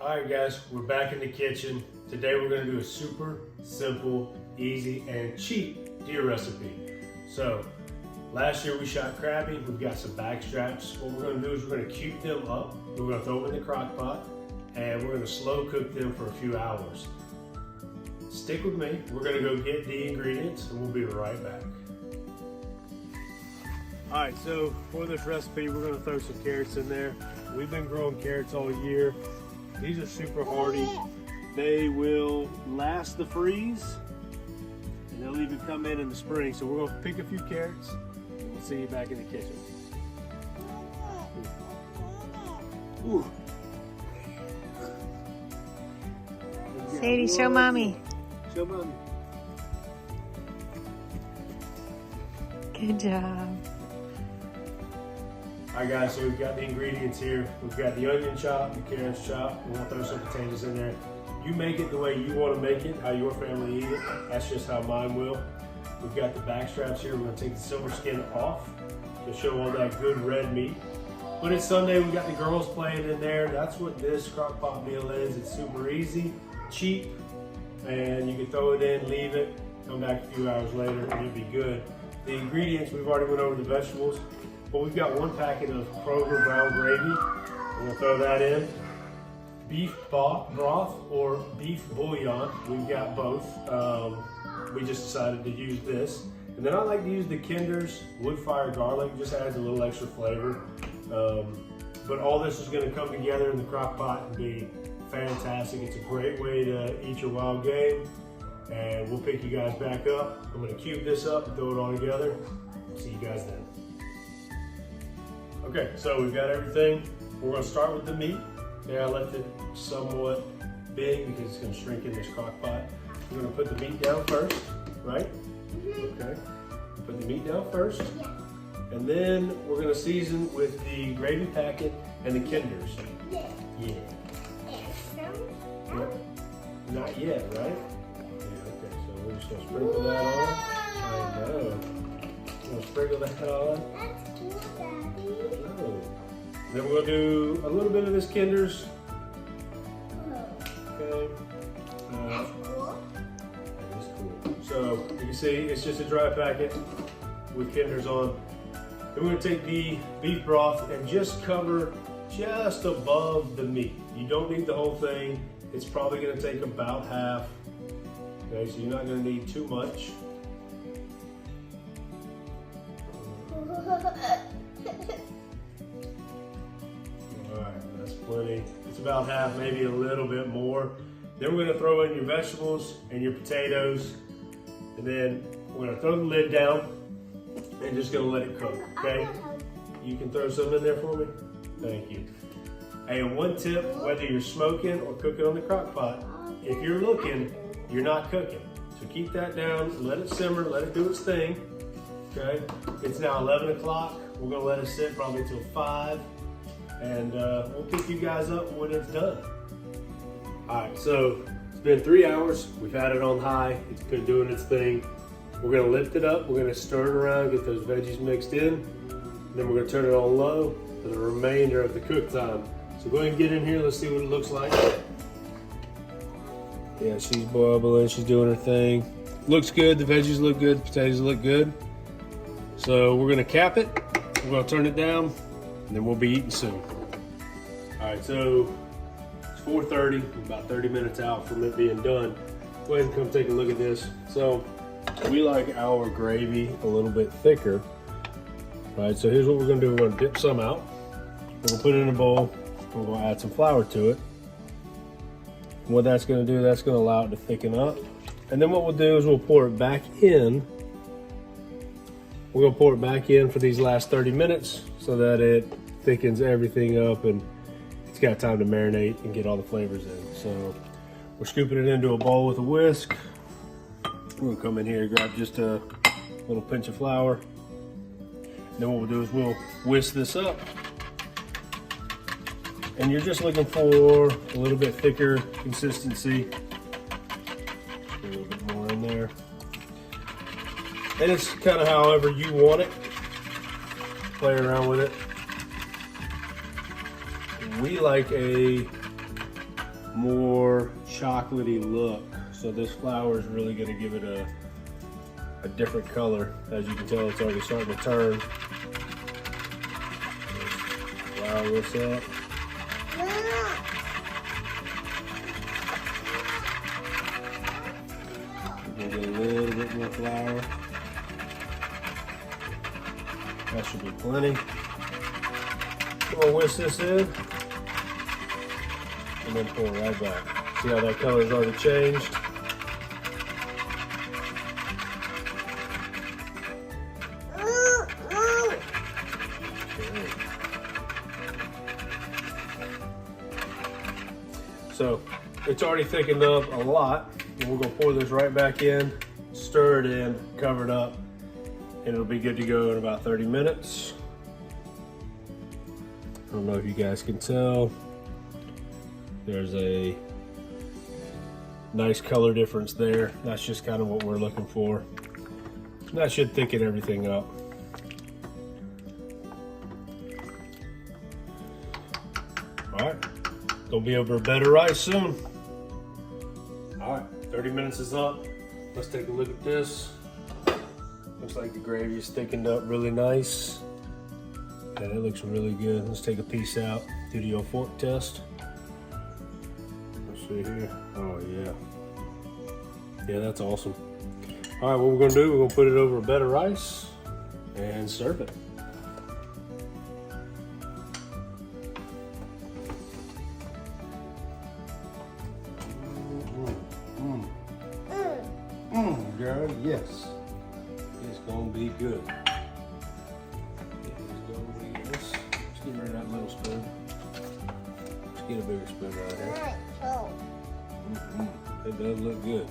All right guys, we're back in the kitchen. Today we're gonna do a super simple, easy, and cheap deer recipe. So, last year we shot crappie. We've got some back straps. What we're gonna do is we're gonna cube them up. We're gonna throw them in the crock pot, and we're gonna slow cook them for a few hours. Stick with me. We're gonna go get the ingredients, and we'll be right back. All right, so for this recipe, we're gonna throw some carrots in there. We've been growing carrots all year. These are super hardy. They will last the freeze, and they'll even come in the spring. So we're gonna pick a few carrots, and we'll see you back in the kitchen. Ooh. Sadie, show mommy. Show mommy. Good job. All right guys, so we've got the ingredients here. We've got the onion chopped, the carrots chopped. We're gonna throw some potatoes in there. You make it the way you wanna make it, how your family eat it. That's just how mine will. We've got the back straps here. We're gonna take the silver skin off to show all that good red meat. When it's Sunday, we got the girls playing in there. That's what this crock pot meal is. It's super easy, cheap, and you can throw it in, leave it, come back a few hours later, and it'll be good. The ingredients, we've already went over the vegetables. But we've got one packet of Kroger brown gravy. We're gonna throw that in. Beef broth or beef bouillon. We've got both. We just decided to use this. And then I like to use the Kinder's wood fire garlic. It just adds a little extra flavor. But all this is gonna come together in the crock pot and be fantastic. It's a great way to eat your wild game. And we'll pick you guys back up. I'm gonna cube this up and throw it all together. See you guys then. Okay, so we've got everything. We're gonna start with the meat. Yeah, I left it somewhat big because it's gonna shrink in this crock pot. We're gonna put the meat down first, right? Okay, put the meat down first. Yeah. And then we're gonna season with the gravy packet and the Kinder's. Yeah. Yeah. Yep. Not yet, right? Yeah, okay, so we're just gonna sprinkle that on. I know. We're gonna sprinkle that on. That's cool, Daddy. Oh. Then we're gonna do a little bit of this Kinder's. Okay. That's cool. That is cool. So you can see it's just a dry packet with Kinder's on. Then we're gonna take the beef broth and just cover just above the meat. You don't need the whole thing. It's probably gonna take about half. Okay, so you're not gonna need too much. Alright, that's plenty. It's about half, maybe a little bit more. Then we're gonna throw in your vegetables and your potatoes. And then we're gonna throw the lid down and just gonna let it cook, okay? You can throw some in there for me? Thank you. Hey, and one tip, whether you're smoking or cooking on the crock pot, if you're looking, you're not cooking. So keep that down, let it simmer, let it do its thing, okay? It's now 11 o'clock. We're gonna let it sit probably until 5, and we'll pick you guys up when it's done. All right, so it's been 3 hours. We've had it on high. It's been doing its thing. We're gonna lift it up. We're gonna stir it around, get those veggies mixed in. And then we're gonna turn it on low for the remainder of the cook time. So go ahead and get in here. Let's see what it looks like. Yeah, she's bubbling. She's doing her thing. Looks good. The veggies look good. The potatoes look good. So we're gonna cap it. We're gonna turn it down, and then we'll be eating soon. All right, so it's 4:30. We're about 30 minutes out from it being done. Go ahead and come take a look at this. So we like our gravy a little bit thicker. All right, so here's what we're gonna do. We're gonna dip some out. We're gonna put it in a bowl. We're gonna add some flour to it. And what that's gonna do, that's gonna allow it to thicken up. And then what we'll do is we'll pour it back in. We're gonna pour it back in for these last 30 minutes so that it thickens everything up and it's got time to marinate and get all the flavors in. So we're scooping it into a bowl with a whisk. We're gonna come in here, grab just a little pinch of flour. And then what we'll do is we'll whisk this up. And you're just looking for a little bit thicker consistency. A little bit more in there. And it's kind of however you want it. Play around with it. We like a more chocolatey look. So this flour is really going to give it a different color. As you can tell, it's already starting to turn. Flour this up. We're gonna get a little bit more flour. That should be plenty. I'm gonna whisk this in and then pour it right back. See how that color's already changed? So it's already thickened up a lot. And we're gonna pour this right back in, stir it in, cover it up, and it'll be good to go in about 30 minutes. I don't know if you guys can tell. There's a nice color difference there. That's just kind of what we're looking for. And that should thicken everything up. All right, gonna be over a bed of rice soon. All right, 30 minutes is up. Let's take a look at this. Looks like the gravy is thickened up really nice. And it looks really good. Let's take a piece out, do the old fork test. Let's see here. Oh yeah. Yeah, that's awesome. All right, what we're gonna do, we're gonna put it over a bed of rice and serve it. Girl, yes. It's gonna be good. Let's get rid of that little spoon. Let's get a bigger spoon right here. It does look good.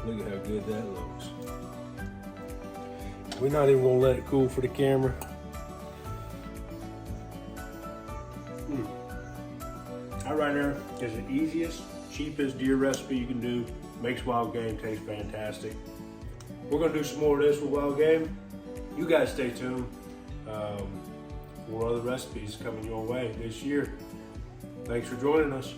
Look at how good that looks. We're not even gonna let it cool for the camera. That right there is the easiest, cheapest deer recipe you can do. Makes wild game taste fantastic. We're gonna do some more of this with wild game. You guys stay tuned. For other recipes coming your way this year. Thanks for joining us.